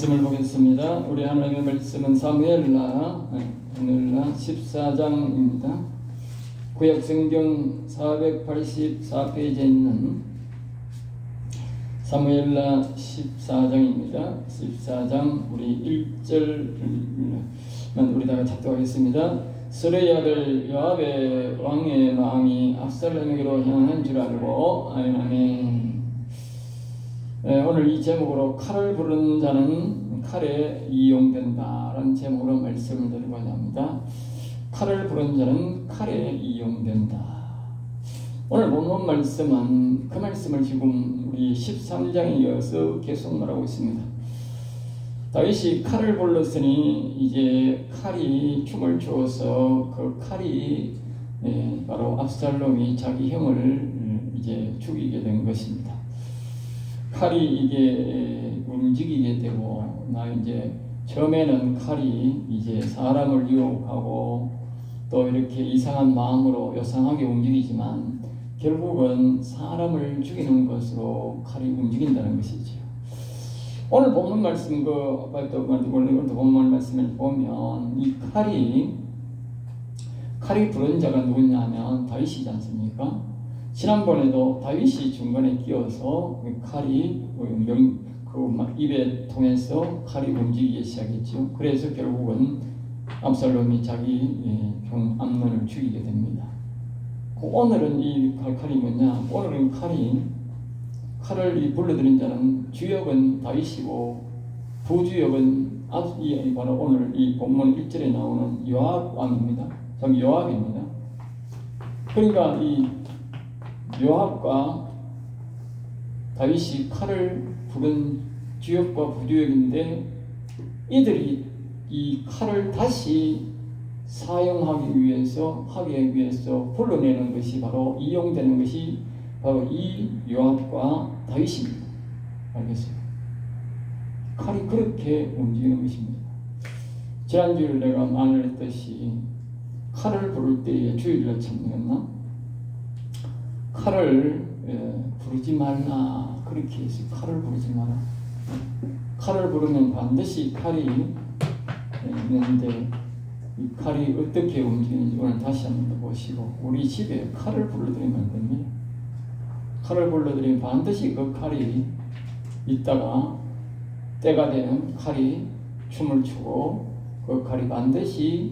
말씀을 보겠습니다. 우리 하나님의 말씀은 사무엘하 14장입니다. 구약성경 484페이지에 있는 사무엘하 14장입니다. 14장 우리 1절만 우리 다 작도하겠습니다. 스레의 아들 요압의 왕의 마음이 압살롬에게로 향하는 줄 알고 아멘. 오늘 이 제목으로 칼을 부르는 자는 칼에 이용된다 라는 제목으로 말씀을 드리고자 합니다. 칼을 부르는 자는 칼에 이용된다. 오늘 본문 말씀은 그 말씀을 지금 우리 13장에 이어서 계속 말하고 있습니다. 다윗이 칼을 불렀으니 이제 칼이 춤을 추어서 그 칼이 바로 압살롬이 자기 형을 이제 죽이게 된 것입니다. 칼이 이게 움직이게 되고, 이제 처음에는 칼이 이제 사람을 유혹하고 또 이렇게 이상한 마음으로 요상하게 움직이지만 결국은 사람을 죽이는 것으로 칼이 움직인다는 것이죠. 오늘 본문 말씀 본문 말씀을 보면 이 칼이 부른 자가 누구냐면 다윗이지 않습니까? 지난번에도 다윗이 중간에 끼어서 칼이 입에 통해서 칼이 움직이기 시작했죠. 그래서 결국은 압살롬이 자기 종 암논을 죽이게 됩니다. 오늘은 이 칼이 뭐냐? 오늘은 칼을 불러들인 자는 주역은 다윗이고 부주역은 바로 오늘 이 본문 1절에 나오는 요압 왕입니다. 참 요압입니다. 그러니까 이 요압과 다윗이 칼을 부른 주역과 부주역인데 이들이 이 칼을 다시 사용하기 위해서 불러내는 것이 바로 이용되는 것이 바로 이 요압과 다윗입니다. 알겠어요? 칼이 그렇게 움직이는 것입니다. 지난주에 내가 말했듯이 칼을 부를 때에 주의를 참는다. 칼을 부르지 말라 그렇게 해서 칼을 부르지 마라. 칼을 부르면 반드시 칼이 있는데 이 칼이 어떻게 움직이는지 오늘 다시 한번 보시고 우리 집에 칼을 불러드리면 안 됩니다. 칼을 불러드리면 반드시 그 칼이 있다가 때가 되면 칼이 춤을 추고 그 칼이 반드시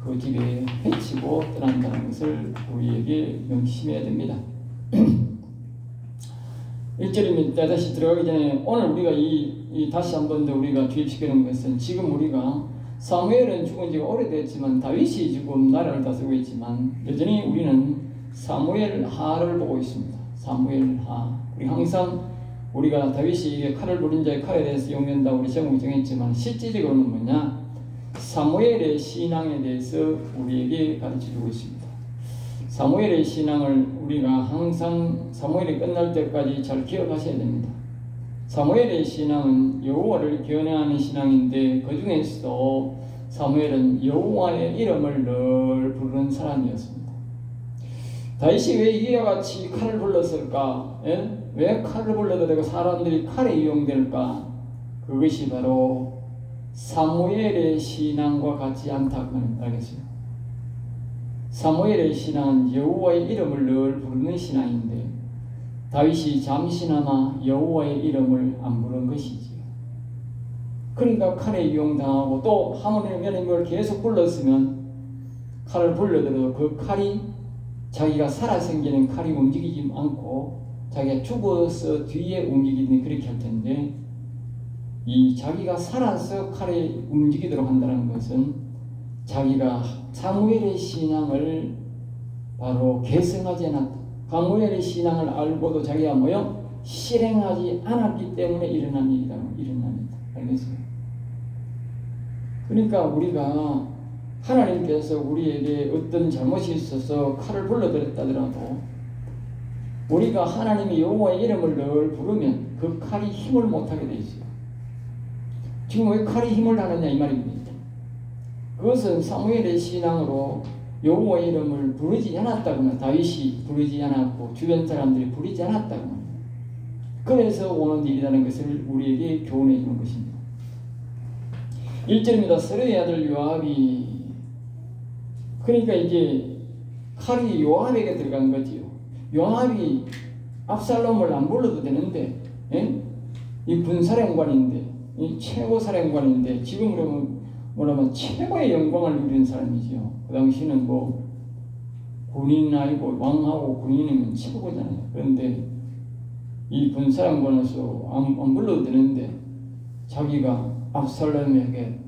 그 집에 해치고 떠난다는 것을 우리에게 명심해야 됩니다. 1절입니다. 다시 들어가기 전에 오늘 우리가 다시 한 번 더 우리가 주입시키는 것은 지금 우리가 사무엘은 죽은 지가 오래됐지만 다윗이 지금 나라를 다스리고 있지만 여전히 우리는 사무엘하를 보고 있습니다. 사무엘하. 우리 항상 우리가 다윗이 이게 칼을 부린 자의 칼에 대해서 용된다고 우리 제목을 정했지만 실질적으로는 뭐냐? 사무엘의 신앙에 대해서 우리에게 가르쳐주고 있습니다. 사무엘의 신앙을 우리가 항상 사무엘이 끝날 때까지 잘 기억하셔야 됩니다. 사무엘의 신앙은 여호와를 견해하는 신앙인데 그 중에서도 사무엘은 여호와의 이름을 늘 부르는 사람이었습니다. 다윗이 왜 이와 같이 칼을 불렀을까? 왜 칼을 불러도 사람들이 칼에 이용될까? 그것이 바로 사무엘의 신앙과 같지 않다고 알겠어요. 사무엘의 신앙은 여호와의 이름을 늘 부르는 신앙인데 다윗이 잠시나마 여호와의 이름을 안 부른 것이지요. 그러니까 칼에 이용당하고 또 하나님을 계속 불렀으면 칼을 불러들어도 그 칼이 자기가 살아 생기는 칼이 움직이지 않고 자기가 죽어서 뒤에 움직이는 그렇게 할 텐데 이 자기가 살아서 칼이 움직이도록 한다는 것은 자기가 사무엘의 신앙을 바로 계승하지 않았다. 사무엘의 신앙을 알고도 자기가 실행하지 않았기 때문에 일어난 일이다. 알겠어요? 그러니까 우리가 하나님께서 우리에게 어떤 잘못이 있어서 칼을 불러들였다더라도 우리가 하나님의 여호와의 이름을 늘 부르면 그 칼이 힘을 못하게 되어 있어요. 지금 왜 칼이 힘을 하느냐 이 말입니다. 그것은 사무엘의 신앙으로 여호와의 이름을 부르지 않았다고만 다윗이 부르지 않았고 주변 사람들이 부르지 않았다고만 그래서 오는 일이라는 것을 우리에게 교훈해 주는 것입니다. 1절입니다. 스루의 아들 요압이, 그러니까 이제 칼이 요압에게 들어간 거지요. 요압이 압살롬을 안 불러도 되는데, 이 군사령관인데, 이 최고 사령관인데, 지금 뭐라면 최고의 영광을 누리는 사람이지요. 그 당시는 뭐 군인 아니고 왕하고 군인이면 최고잖아요. 그런데 이 군사령관으로서 안 불러도 되는데 자기가 압살롬에게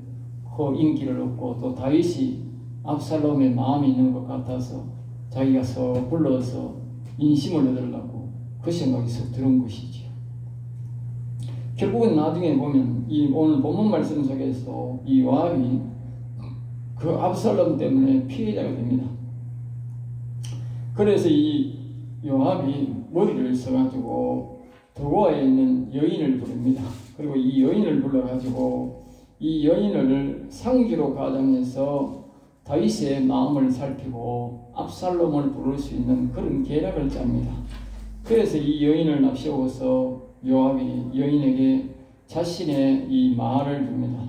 그 인기를 얻고 또 다윗이 압살롬의 마음이 있는 것 같아서 자기가 서 불러서 인심을 얻으려고 그 생각이 서 들은 것이지요. 결국은 나중에 보면 이 오늘 본문 말씀 속에서 이 요압이 그 압살롬 때문에 피해자가 됩니다. 그래서 이 요압이 머리를 써가지고 도고아에 있는 여인을 부릅니다. 그리고 이 여인을 불러가지고 이 여인을 상주로 가장해서 다윗의 마음을 살피고 압살롬을 부를 수 있는 그런 계략을 짭니다. 그래서 이 여인을 납세워서 요압이 여인에게 자신의 이 말을 줍니다.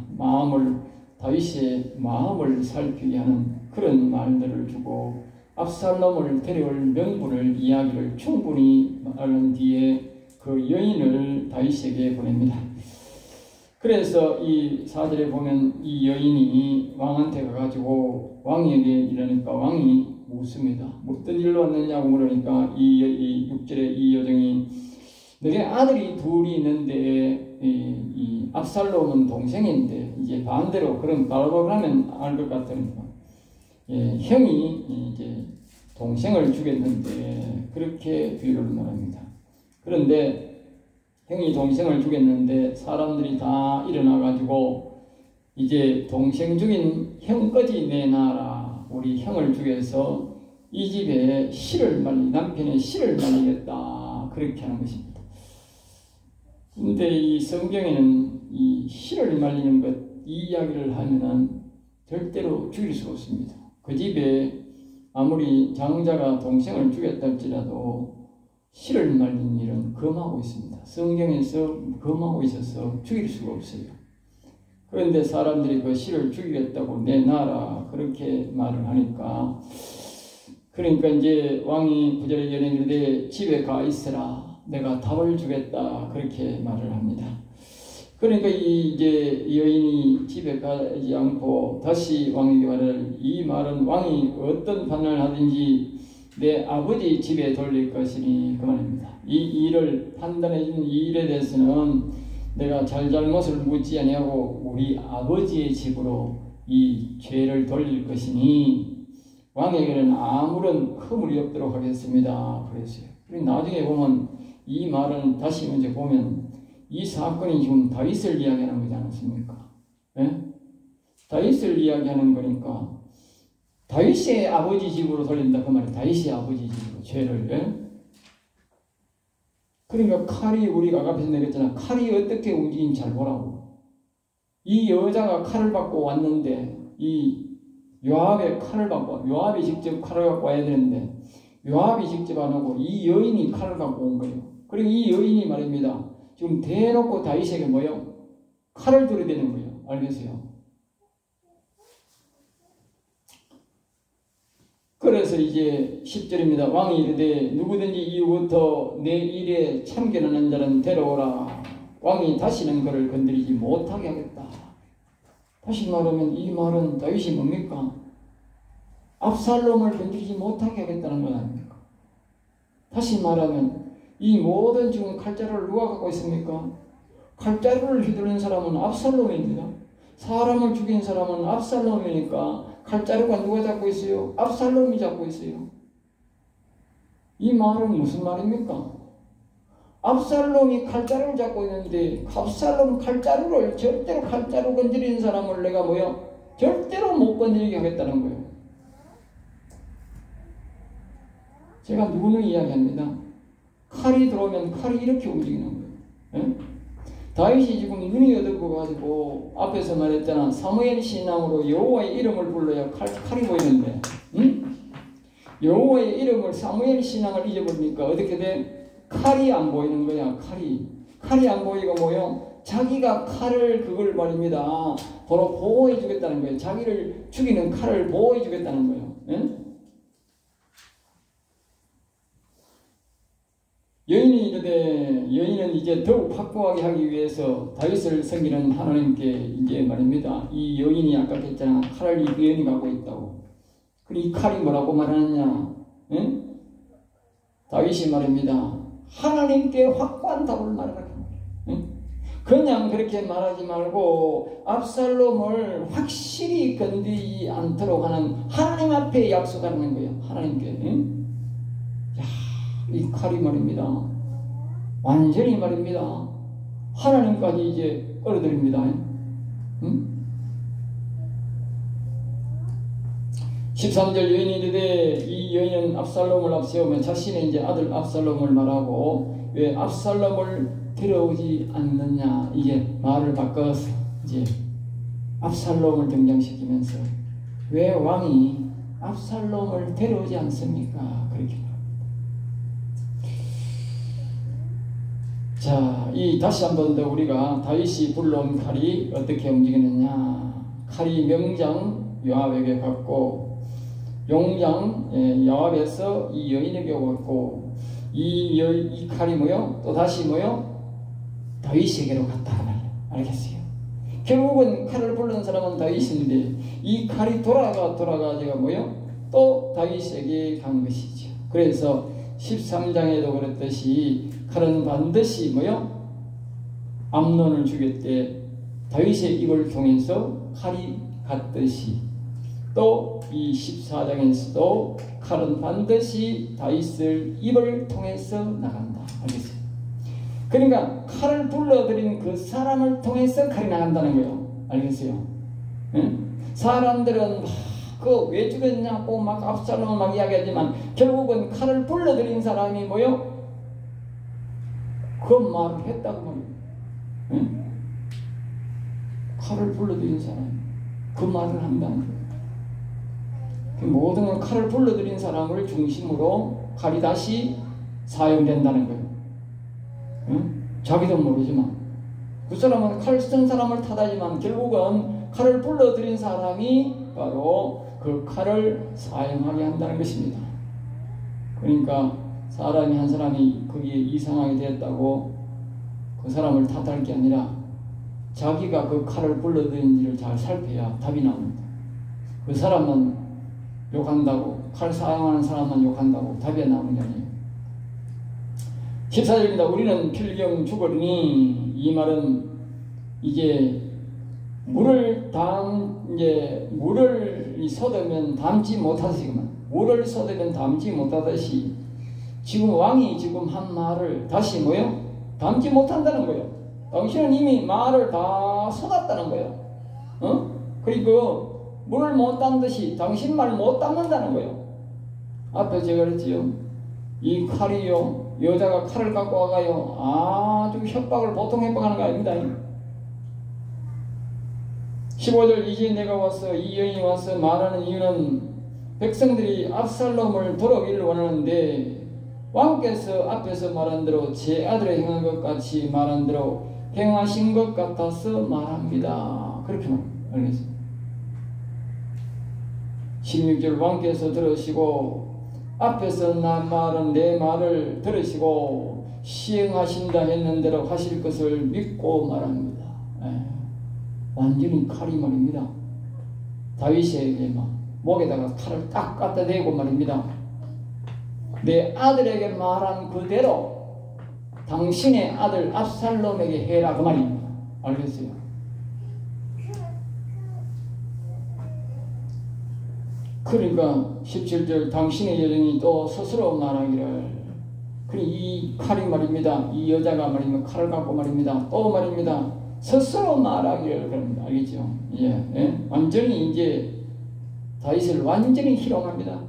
다윗의 마음을 살피게 하는 그런 말들을 주고 압살롬을 데려올 명분을 이야기를 충분히 말한 뒤에 그 여인을 다윗에게 보냅니다. 그래서 이 4절에 보면 이 여인이 왕한테 가가지고 왕에게 이러니까 왕이 묻습니다. 어떤 일로 왔느냐고 물으니까 이 6절에 이 여정이 너게 아들이 둘이 있는데 이 압살롬은 동생인데 이제 반대로 그런 바로 하면 알 것 같으니까 형이 이제 동생을 죽였는데 그렇게 비유를 말합니다. 그런데 형이 동생을 죽였는데 사람들이 다 일어나가지고 이제 동생 죽인 형까지 내놔라. 우리 형을 죽여서 이 집에 남편의 씨를 말리겠다. 그렇게 하는 것입니다. 근데 이 성경에는 이 씨를 말리는 것, 이 이야기를 하면은 절대로 죽일 수 없습니다. 그 집에 아무리 장자가 동생을 죽였다 할지라도 씨를 말리는 일은 금하고 있습니다. 성경에서 금하고 있어서 죽일 수가 없어요. 그런데 사람들이 그 씨를 죽이겠다고 내놔라 그렇게 말을 하니까 그러니까 이제 왕이 9절에 이르되 집에 가 있으라 내가 답을 주겠다 그렇게 말을 합니다. 그러니까 이제 여인이 집에 가지 않고 다시 왕에게 말을 이 말은 왕이 어떤 판단을 하든지 내 아버지 집에 돌릴 것이니 그 말입니다. 이 일을 판단해 주는 이 일에 대해서는 내가 잘잘못을 묻지 아니하고 우리 아버지의 집으로 이 죄를 돌릴 것이니 왕에게는 아무런 허물이 없도록 하겠습니다. 그랬어요. 그리고 나중에 보면 이 말은 다시 먼저 보면 이 사건이 지금 다윗을 이야기하는 거지 않습니까? 예? 다윗을 이야기하는 거니까 다윗의 아버지 집으로 돌린다 그 말이에요. 다윗의 아버지 집으로 죄를. 예? 그러니까 칼이 우리가 앞에서 내렸잖아. 칼이 어떻게 움직이는지 잘 보라고. 이 여자가 칼을 받고 왔는데 이 요압의 칼을 받고 요압이 직접 칼을 갖고 와야 되는데 요압이 직접 안 오고 이 여인이 칼을 갖고 온 거예요. 그리고 이 여인이 말입니다. 지금 대놓고 다윗에게 뭐요? 칼을 들이대는 거예요. 알겠어요? 그래서 이제 10절입니다. 왕이 이르되 누구든지 이후부터 내 일에 참견하는 자는 데려오라. 왕이 다시는 그를 건드리지 못하게 하겠다. 다시 말하면 이 말은 다윗이 뭡니까? 압살롬을 건드리지 못하게 하겠다는 것 아닙니까? 다시 말하면 이 모든 지금 칼자루를 누가 갖고 있습니까? 칼자루를 휘두른 사람은 압살롬입니다. 사람을 죽인 사람은 압살롬이니까 칼자루가 누가 잡고 있어요? 압살롬이 잡고 있어요. 이 말은 무슨 말입니까? 압살롬이 칼자루를 잡고 있는데 압살롬 칼자루를 절대로 칼자루 건드리는 사람을 내가 뭐요? 절대로 못 건드리게 하겠다는 거예요. 제가 누구는 이야기합니다. 칼이 들어오면 칼이 이렇게 움직이는 거예요. 예? 다윗이 지금 눈이 어둡고 가지고 앞에서 말했잖아. 사무엘 신앙으로 여호와의 이름을 불러야 칼이 보이는데 여호와의 이름을 사무엘 신앙을 잊어버리니까 어떻게 돼? 칼이 안 보이는 거야. 칼이 안 보이고 뭐요? 자기가 칼을 그걸 말입니다. 바로 보호해 주겠다는 거예요. 자기를 죽이는 칼을 보호해 주겠다는 거예요. 예? 여인이 이르되 여인은 이제 더욱 확고하게 하기 위해서 다윗을 섬기는 하나님께 이제 말입니다. 이 여인이 아까 했잖아. 칼을 이 여인이 갖고 있다고. 그럼 이 칼이 뭐라고 말하느냐? 예? 다윗이 말입니다. 하나님께 확고한 답을 말하라. 예? 그냥 그렇게 말하지 말고 압살롬을 확실히 건드리지 않도록 하는 하나님 앞에 약속하는 거예요. 하나님께. 예? 이 칼이 말입니다. 완전히 말입니다. 하나님까지 이제 끌어들입니다. 응? 13절 여인이 이르되 이 여인은 압살롬을 앞세우면 자신의 이제 아들 압살롬을 말하고 왜 압살롬을 데려오지 않느냐 이제 말을 바꿔서 이제 압살롬을 등장시키면서 왜 왕이 압살롬을 데려오지 않습니까? 그렇게 자, 다시 한 번 더 우리가 다윗이 불러온 칼이 어떻게 움직이느냐. 칼이 명장 요압에게 갔고, 용장 요압에서 이 여인에게 왔고, 이 칼이 뭐요? 또 다시 뭐요? 다윗에게로 갔다 말이에요. 알겠어요? 결국은 칼을 불른 사람은 다윗인데, 이 칼이 돌아가 뭐요? 또 다윗에게 간 것이죠. 그래서 13장에도 그랬듯이 칼은 반드시 뭐요? 암논을 죽일 때 다윗의 입을 통해서 칼이 갔듯이 또 이 14장에서도 칼은 반드시 다윗을 입을 통해서 나간다. 알겠어요? 그러니까 칼을 불러들인 그 사람을 통해서 칼이 나간다는 거예요. 알겠어요? 응? 사람들은 그 왜 죽였냐고 막 압살롬을 막 이야기하지만 결국은 칼을 불러들인 사람이 뭐요? 그 말을 했다고 말이에요. 응? 칼을 불러들인 사람 그 말을 한다는 거예요. 모든 칼을 불러들인 사람을 중심으로 칼이 다시 사용된다는 거예요. 응? 자기도 모르지만 그 사람은 칼 쓴 사람을 탓하지만 결국은 칼을 불러들인 사람이 바로 그 칼을 사용하게 한다는 것입니다. 그러니까 사람이 한 사람이 거기에 이상하게 되었다고 그 사람을 탓할 게 아니라 자기가 그 칼을 불러들인지를 잘 살펴야 답이 나옵니다. 그 사람은 욕한다고 칼 사용하는 사람만 욕한다고 답이 나오는 게 아니에요. 14절입니다. 우리는 필경 죽으리니 이 말은 이제 물을 쏟으면 담지 못하듯이 물을 쏟으면 담지 못하듯이 지금 왕이 지금 한 말을 다시 뭐요? 담지 못한다는 거예요. 당신은 이미 말을 다 쏟았다는 거예요. 그리고 물을 못 담듯이 당신 말 못 담는다는 거예요. 앞에 제가 그랬지요. 이 칼이요. 여자가 칼을 갖고 와가요. 아주 협박을 보통 협박하는 거 아닙니다. 15절 이제 내가 와서 이 여인이 와서 말하는 이유는 백성들이 압살롬을 돌아오기를 원하는데 왕께서 앞에서 말한 대로 제 아들의 행한 것 같이 말한 대로 행하신 것 같아서 말합니다. 그렇게 말합니다. 알겠습니다. 16절 왕께서 들으시고 앞에서 말은 내 말을 들으시고 시행하신다 했는 대로 하실 것을 믿고 말합니다. 완전히 칼이 말입니다. 다윗에게 막 목에다가 칼을 딱 갖다 대고 말입니다. 내 아들에게 말한 그대로 당신의 아들 압살롬에게 해라 그 말입니다. 알겠어요? 그러니까 17절 당신의 여정이 또 스스로 말하기를 이 칼이 말입니다. 이 여자가 말입니다. 칼을 갖고 말입니다. 또 말입니다. 스스로 말하기를 그럽니다. 알겠죠? 예. 완전히 이제 다윗을 완전히 희롱합니다.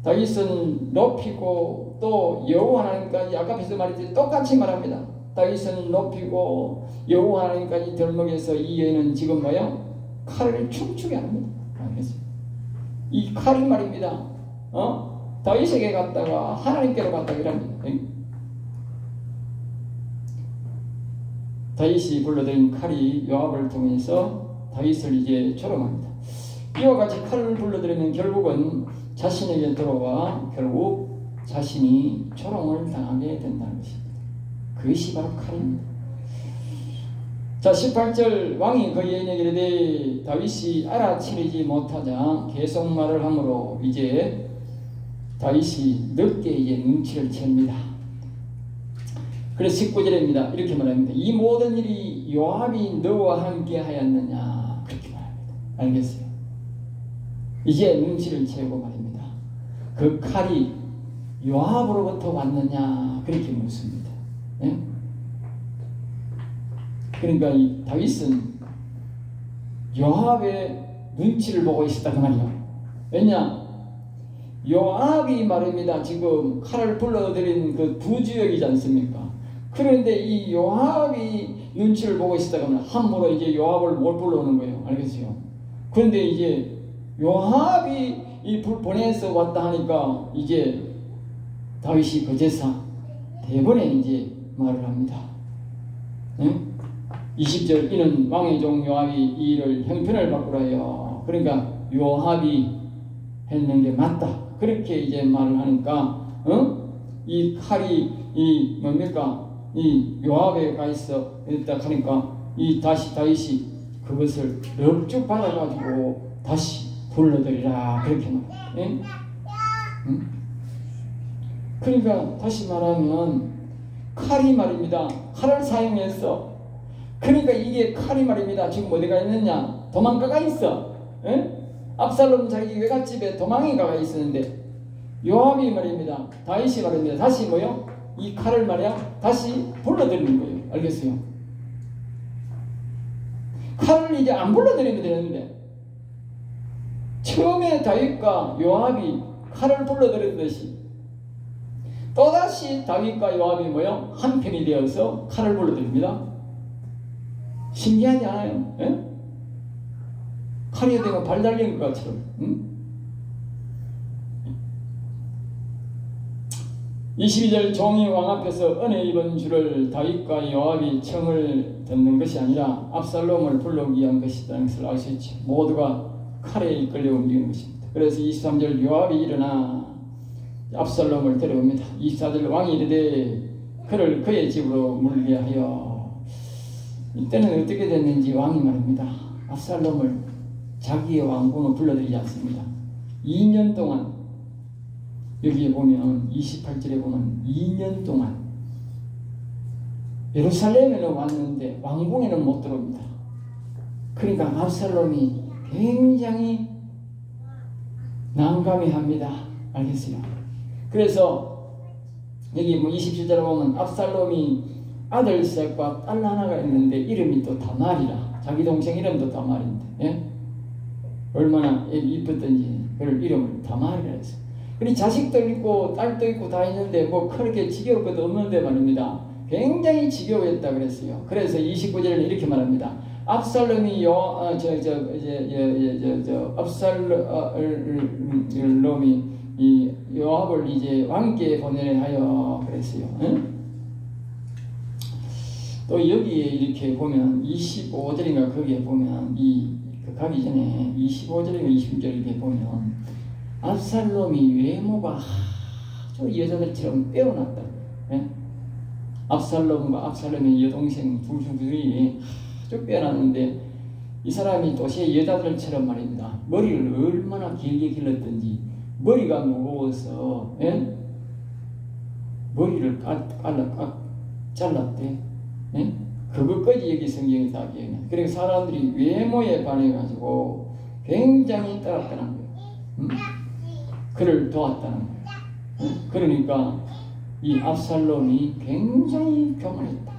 다윗은 높이고 또 여호와 하나님까지 아까 앞에서 말했듯이 똑같이 말합니다. 다윗은 높이고 여호와 하나님까지 덜먹여서 이 여인은 지금 뭐요? 칼을 춤추게 합니다. 알겠죠? 이 칼이 말입니다. 다윗에게 갔다가 하나님께로 갔다 이랍니다. 다윗이 불러들인 칼이 요압을 통해서 다윗을 이제 조롱합니다. 이와 같이 칼을 불러들이면 결국은 자신에게 돌아와 결국 자신이 조롱을 당하게 된다는 것입니다. 그것이 바로 칼입니다. 자, 18절 왕이 그 여인에게 이르되 다윗이 알아채리지 못하자 계속 말을 하므로 이제 다윗이 늦게 이제 눈치를 챕니다. 그래서 19절입니다. 이렇게 말합니다. 이 모든 일이 요압이 너와 함께 하였느냐 그렇게 말합니다. 알겠어요? 이제 눈치를 채우고 말입니다. 그 칼이 요압으로부터 왔느냐 그렇게 묻습니다. 네? 그러니까 이 다윗은 요압의 눈치를 보고 있었다 그 말이요. 왜냐? 요압이 말입니다. 지금 칼을 불러들인 그 부주역이지 않습니까? 그런데 이 요압이 눈치를 보고 있었다 그러면 함부로 이제 요압을 못 불러오는 거예요. 알겠어요? 그런데 이제 요압이 이 불 보내서 왔다 하니까 이제 다윗이 그제서 대번에 이제 말을 합니다. 네? 20절 이는 왕의 종 요압이 이 일을 형편을 바꾸라 해요. 그러니까 요압이 했는 게 맞다. 그렇게 이제 말을 하니까 이 칼이 이 뭡니까? 이 요압에 가 있어 있다 하니까 이 다윗이 그것을 넉죽 받아가지고 다시 불러들이라 그렇게 말해요. 그러니까 다시 말하면 칼이 말입니다. 칼을 사용해서 그러니까 이게 칼이 말입니다. 지금 어디가 있느냐? 도망가가 있어. 압살롬 자기 외갓집에 도망이 가가 있었는데 요압이 말입니다. 다윗이 말입니다. 다시 뭐요? 이 칼을 말이야 다시 불러들이는 거예요. 알겠어요? 칼을 이제 안 불러들이면 되는데 처음에 다윗과 요압이 칼을 불러들였듯이 또다시 다윗과 요압이 뭐요? 한편이 되어서 칼을 불러들입니다. 신기하지 않아요? 예? 칼이 되면 발 달린 것처럼. 22절 종이 왕 앞에서 은혜 입은 줄을 다윗과 요압이 청을 듣는 것이 아니라 압살롬을 불러오기 위한 것이라는 것을 알 수 있죠. 모두가 칼에 이끌려 움직이는 것입니다. 그래서 23절 요압이 일어나 압살롬을 데려옵니다. 24절 왕이 이르되 그를 그의 집으로 물게 하여. 이때는 어떻게 됐는지 왕이 말입니다. 압살롬을 자기의 왕궁으로 불러들이지 않습니다. 2년 동안 여기에 보면 28절에 보면 2년 동안 예루살렘에는 왔는데 왕궁에는 못 들어옵니다. 그러니까 압살롬이 굉장히 난감해합니다. 알겠어요? 그래서 여기 뭐 27절에 보면 압살롬이 아들 셋과 딸 하나가 있는데 이름이 또 다말이라. 자기 동생 이름도 다말인데 예? 얼마나 이뻤던지 그걸 이름을 다말이라 했어요. 그리고 자식도 있고 딸도 있고 다 있는데 뭐 그렇게 지겨울 것도 없는데 말입니다. 굉장히 지겨워했다 그랬어요. 그래서 29절에는 이렇게 말합니다. 압살롬이 압살롬이 이 요압을 이제 왕께 보내려 하여 그랬어요. 응? 또 여기에 이렇게 보면 25절인가 거기에 보면 그 가기 전에 25절인가 20절 이렇게 보면 압살롬이 외모가 아주 여자들처럼 빼어났다. 예? 압살롬과 압살롬의 여동생 둘이 아주 빼어났는데 이 사람이 도시의 여자들처럼 말입니다. 머리를 얼마나 길게 길렀던지 머리가 무거워서 예? 머리를 잘랐대. 예? 그것까지 여기 성경에 다 기억나. 그러니까 사람들이 외모에 반해가지고 굉장히 따랐다는 거예요. 그를 도왔다는 거예요. 그러니까 이 압살롬이 굉장히 교만했다.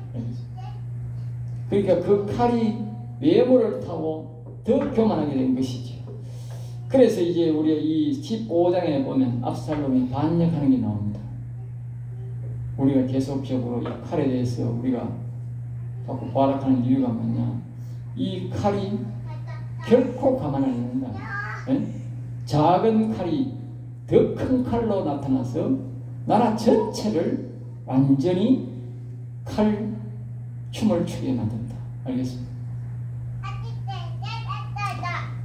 그러니까 그 칼이 외모를 타고 더 교만하게 된 것이죠. 그래서 이제 우리가 이 15장에 보면 압살롬이 반역하는 게 나옵니다. 우리가 계속적으로 이 칼에 대해서 우리가 자꾸 발악하는 이유가 뭐냐? 이 칼이 결코 가만 안 된다. 예? 작은 칼이 더 큰 칼로 나타나서 나라 전체를 완전히 춤을 추게 만든다. 알겠습니까?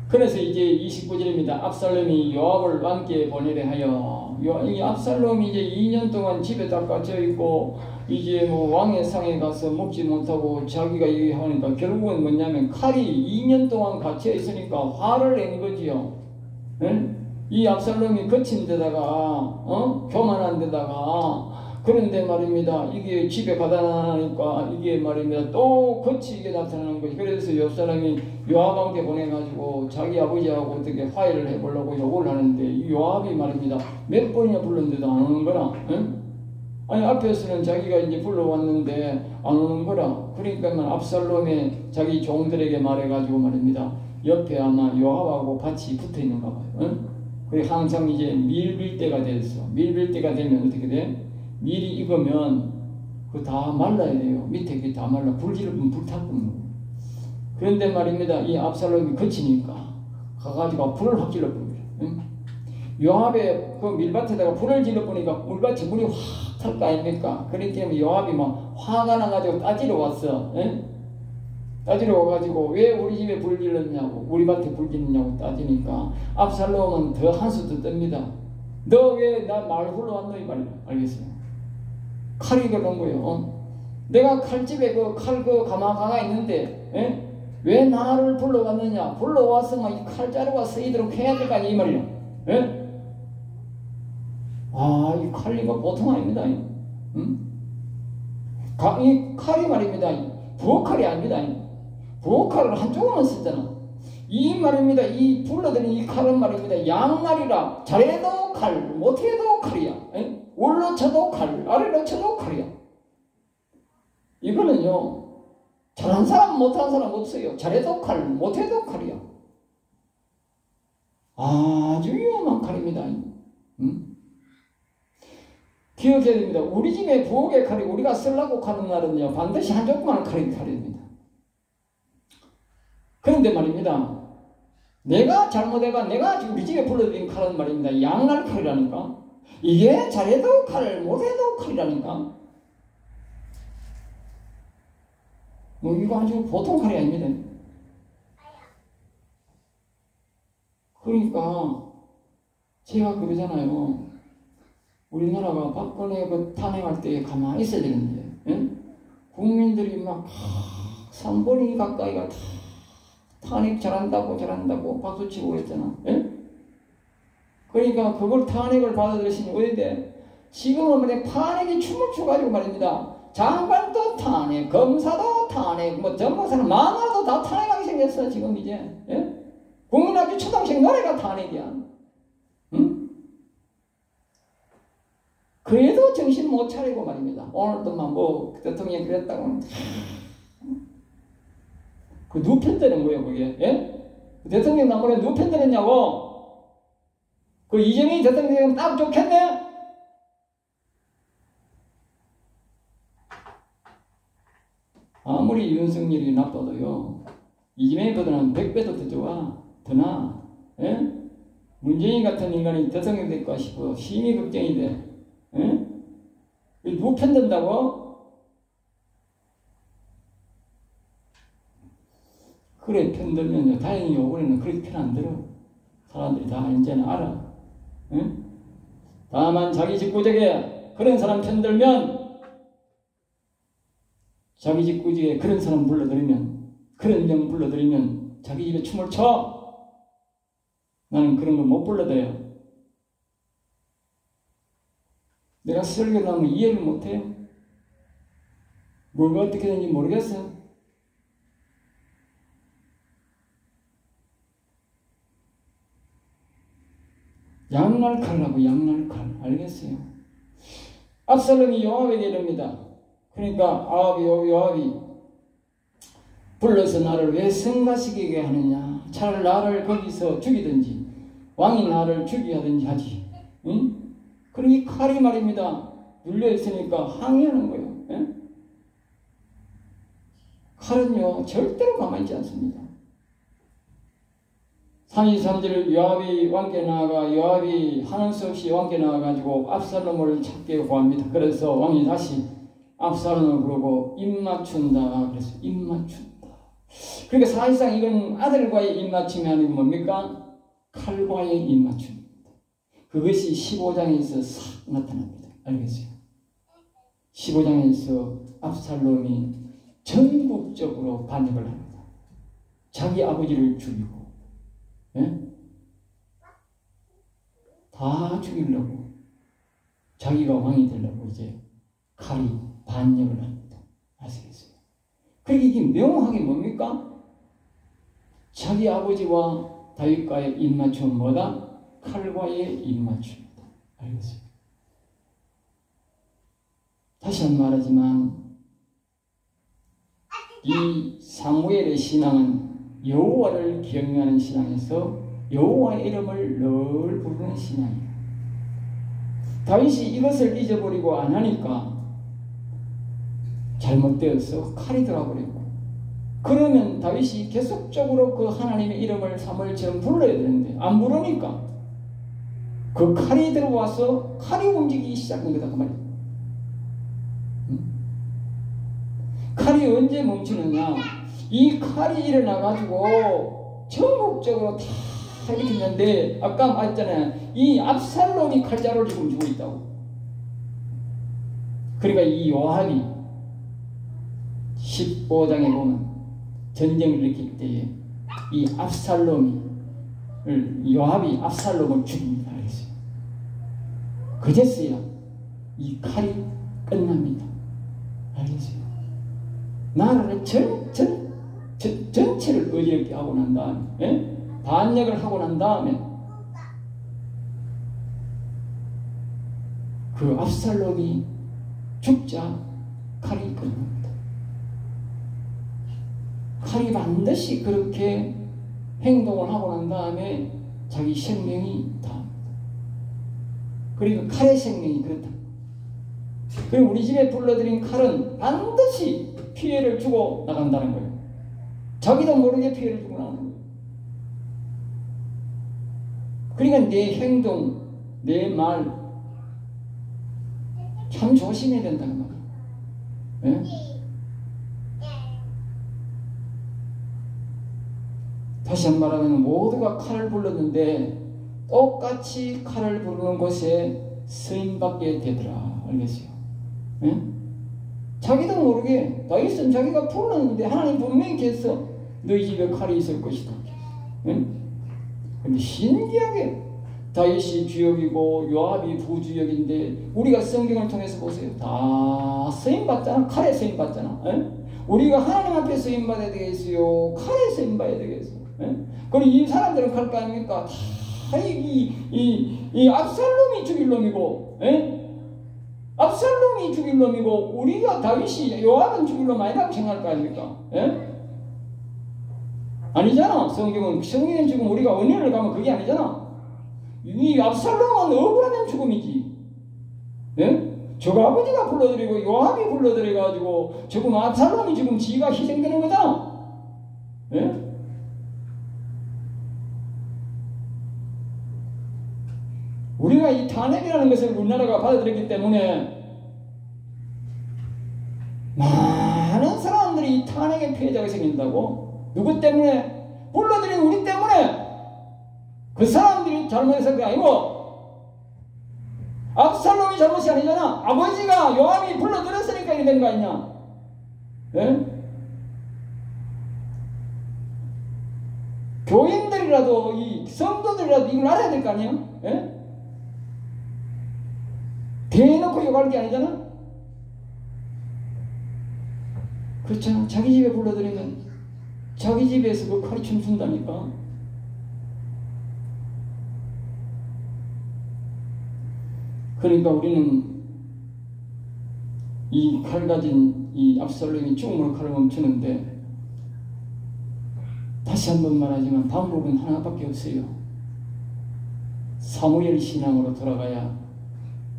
그래서 이제 29절입니다. 압살롬이 요압을 왕께 보내려 하여, 이 압살롬이 이제 2년 동안 집에 딱 갇혀 있고 이제 뭐 왕의 상에 가서 먹지 못하고 자기가 얘기하니까 결국은 뭐냐면 칼이 2년 동안 갇혀 있으니까 화를 낸 거지요. 응? 이 압살롬이 거친 데다가 교만한 데다가 그런데 말입니다. 이게 집에 가다 나니까 이게 말입니다. 또 거치게 나타나는 거지. 그래서 옆 사람이 요압한테 보내가지고 자기 아버지하고 어떻게 화해를 해보려고 요구를 하는데 이 요압이 말입니다. 몇 번이나 불렀는데도 안 오는 거라. 응? 아니 앞에서는 자기가 이제 불러왔는데 안 오는 거라. 그러니까 압살롬의 자기 종들에게 말해가지고 말입니다. 옆에 아마 요압하고 같이 붙어 있는가 봐요. 응? 그래 항상 이제 밀빌 때가 됐어. 밀빌 때가 되면 어떻게 돼? 밀이 익으면 그 다 말라야 돼요. 밑에 게 다 말라. 불 지르면 불타고. 그런데 말입니다. 이 압살롬이 거치니까 가가지고 불을 확 질러버려요. 응? 요압의 그 밀밭에다가 불을 질러보니까 물밭에 물이 확 탈 거 아닙니까? 그러니까 요압이 막 화가 나가지고 따지러 왔어. 응? 따지러 와가지고 왜 우리 집에 불 질렀냐고, 우리 밭에 불 질렀냐고 따지니까 압살롬은 더 한수도 뜹니다. 너 왜 나 말 불러왔노? 이 말이야. 알겠어요? 칼이 그런 거예요. 내가 칼집에 그 칼 그 가마가 있는데, 왜 나를 불러왔느냐? 불러왔으면 이 칼자루가 쓰이도록 해야 될 거 아니야? 이 말이야. 예? 아, 이 칼 이거 보통 아닙니다. 이 칼이 말입니다. 부엌칼이 아닙니다. 부엌칼을 한쪽으로만 쓰잖아. 이 말입니다. 이 불러들인 이 칼은 말입니다. 양날이라 잘해도 칼, 못해도 칼이야. 올로 쳐도 칼, 아래로 쳐도 칼이야. 이거는요, 잘한 사람, 못한 사람 없어요. 잘해도 칼, 못해도 칼이야. 아주 위험한 칼입니다. 기억해야 됩니다. 우리 집에 부엌의 칼이 우리가 쓰려고 하는 날은요, 반드시 한쪽만 칼이 됩니다. 그런데 말입니다. 내가 잘못해가 내가 우리 집에 불러들인 칼은 말입니다. 양날 칼이라니까. 이게 잘해도 칼, 못해도 칼이라니까. 뭐 이거 아주 보통 칼이 아닙니다. 그러니까 제가 그러잖아요. 우리나라가 박근혜 그 탄핵할 때 가만히 있어야 되는데, 국민들이 막 3분이 가까이가 다 탄핵 잘한다고 박수치고 그랬잖아. 그러니까 그걸 탄핵을 받아들이시니 어디대? 지금은 말이야 탄핵이 춤을 춰가지고 말입니다. 장관도 탄핵, 검사도 탄핵, 뭐 전무사는 마누라도 다 탄핵하게 생겼어 지금 이제. 국민학교 초등학생 노래가 탄핵이야. 응? 그래도 정신 못 차리고 말입니다. 오늘도 막 뭐 대통령이 그랬다고. 그 누구 편드는 거예요 그게? 그 대통령 나무에 누구 편드렸냐고? 그 이재명이 대통령이 딱 좋겠네? 아무리 윤석열이 나빠도요, 이재명보다는 100배도 더 좋아. 더 나아. 문재인 같은 인간이 대통령 될까 싶어 심히 걱정이 돼. 누구 편든다고? 그래 편들면요, 다행히 요번에는 그렇게 편 안 들어. 사람들이 다 이제는 알아. 다만 자기 직구적에 그런 사람 편들면, 자기 직구적에 그런 사람 불러들이면, 그런 영 불러들이면 자기 집에 춤을 춰. 나는 그런 거 못 불러들여. 내가 설교를 하면 이해를 못해요. 뭐가 어떻게 되는지 모르겠어. 양날칼라고, 양날칼. 알겠어요? 압살롬이 요압에게 이릅니다. 그러니까 요압이 불러서 나를 왜 성가시게 하느냐. 차라리 나를 거기서 죽이든지 왕이 나를 죽이게 하든지 하지. 응? 그리고 이 칼이 말입니다. 눌려있으니까 항의하는 거예요. 칼은요 절대로 가만히 있지 않습니다. 33절 요압이 왕께 나아가, 요압이 하는 수 없이 왕께 나아가지고 압살롬을 찾게 구합니다. 그래서 왕이 다시 압살롬을 부르고 입맞춘다. 그래서 입맞춘다. 그러니까 사실상 이건 아들과의 입맞춤이 아니고 뭡니까? 칼과의 입맞춤입니다. 그것이 15장에서 싹 나타납니다. 알겠어요? 15장에서 압살롬이 전국적으로 반역을 합니다. 자기 아버지를 죽이고, 예? 다 죽이려고, 자기가 왕이 되려고 이제 칼이 반역을 합니다. 아시겠어요? 그러니까 이게 명확하게 뭡니까? 자기 아버지와 다윗과의 입맞춤은 뭐다? 칼과의 입맞춤이다. 알겠어요? 다시 한번 말하지만 이 사무엘의 신앙은 여호와를 경외하는 신앙에서 여호와의 이름을 늘 부르는 신앙이에요. 다윗이 이것을 잊어버리고 안 하니까 잘못되어서 칼이 들어버렸고, 그러면 다윗이 계속적으로 그 하나님의 이름을 사무엘처럼 불러야 되는데 안 부르니까 그 칼이 들어와서 칼이 움직이기 시작한 거다 그 말이에요. 칼이 언제 멈추느냐? 이 칼이 일어나가지고 전국적으로 다 이렇게 있는데, 아까 말했잖아요. 이 압살롬이 칼자루를 지금 주고 있다고. 그러니까 이 요압이 15장에 보면 전쟁을 일으킬 때에 이 요압이 압살롬을 죽입니다. 알겠어요? 그제서야 이 칼이 끝납니다. 알겠어요? 나라를 전체를 어지럽게 하고 난 다음에, 예? 반역을 하고 난 다음에 그 압살롬이 죽자 칼이 끝납니다. 칼이 반드시 그렇게 행동을 하고 난 다음에 자기 생명이 다합니다. 그리고 칼의 생명이 그렇다. 그리고 우리 집에 불러들인 칼은 반드시 피해를 주고 나간다는 거예요. 자기도 모르게 피해를 주고 나가는 거예요. 그러니까 내 행동, 내 말 참 조심해야 된다는 말이에요. 네? 다시 한 번 말하면 모두가 칼을 불렀는데 똑같이 칼을 부르는 곳에 서인받게 되더라. 알겠어요? 네? 자기도 모르게 다윗은 자기가 불렀는데 하나님 분명히 했어. 너희 집에 칼이 있을 것이다. 그런데 신기하게 다윗이 주역이고 요압이 부주역인데 우리가 성경을 통해서 보세요. 다 쓰임받잖아. 칼에 쓰임받잖아. 우리가 하나님 앞에 쓰임받아야 되겠어요? 칼에 쓰임받아야 되겠어요? 그럼 이 사람들은 칼까 아닙니까? 다 이 압살롬이 죽일 놈이고, 압살롬이 죽일 놈이고, 우리가 다윗이 요압은 죽일 놈 아니라고 생각할 거 아닙니까? 아니잖아. 성경은 지금 우리가 은혜를 가면 그게 아니잖아. 이 압살롬은 억울하면 죽음이지. 저거 아버지가 불러들이고 요압이 불러들여가지고 지금 압살롬이 지금 지가 희생되는 거잖아. 우리가 이 탄핵이라는 것을 우리나라가 받아들였기 때문에 많은 사람들이 이 탄핵의 피해자가 생긴다고. 누구 때문에? 불러들인 우리 때문에. 그 사람들이 잘못해서 그게 아니고 압살롬이 잘못이 아니잖아. 아버지가 요압이 불러들였으니까 이렇게 된 거 아니냐? 교인들이라도 이 성도들이라도 이걸 알아야 될 거 아니에요? 대놓고 욕할 게 아니잖아. 그렇잖아. 자기 집에 불러들이면 자기 집에서 그 칼이 춤춘다니까. 그러니까 우리는 이 칼 가진 이 압살롬이 죽음으로 칼을 멈추는데, 다시 한번 말하지만 방법은 하나밖에 없어요. 사무엘 신앙으로 돌아가야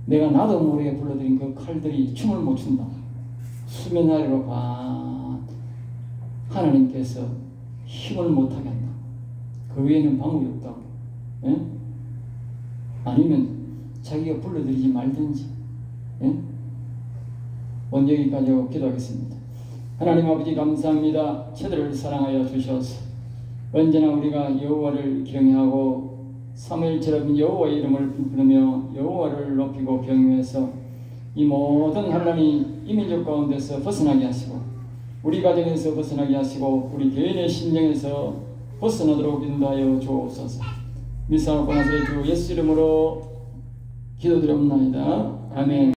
내가 나도 모르게 불러들인 그 칼들이 춤을 못 춘다. 수면 아래로 가 하나님께서 힘을 못하게 한다. 그 외에는 방법이 없다고. 아니면 자기가 불러들이지 말든지. 오늘 여기까지 하고 기도하겠습니다. 하나님 아버지 감사합니다. 저들을 사랑하여 주셔서 언제나 우리가 여호와를 경외하고 사무엘처럼 여호와의 이름을 부르며 여호와를 높이고 경외해서 이 모든 환난이 이 민족 가운데서 벗어나게 하시고 우리 가정에서 벗어나게 하시고 우리 개인의 심령에서 벗어나도록 인도하여 주옵소서. 미사와 고나서의 주 예수 이름으로 기도드립니다. 아멘.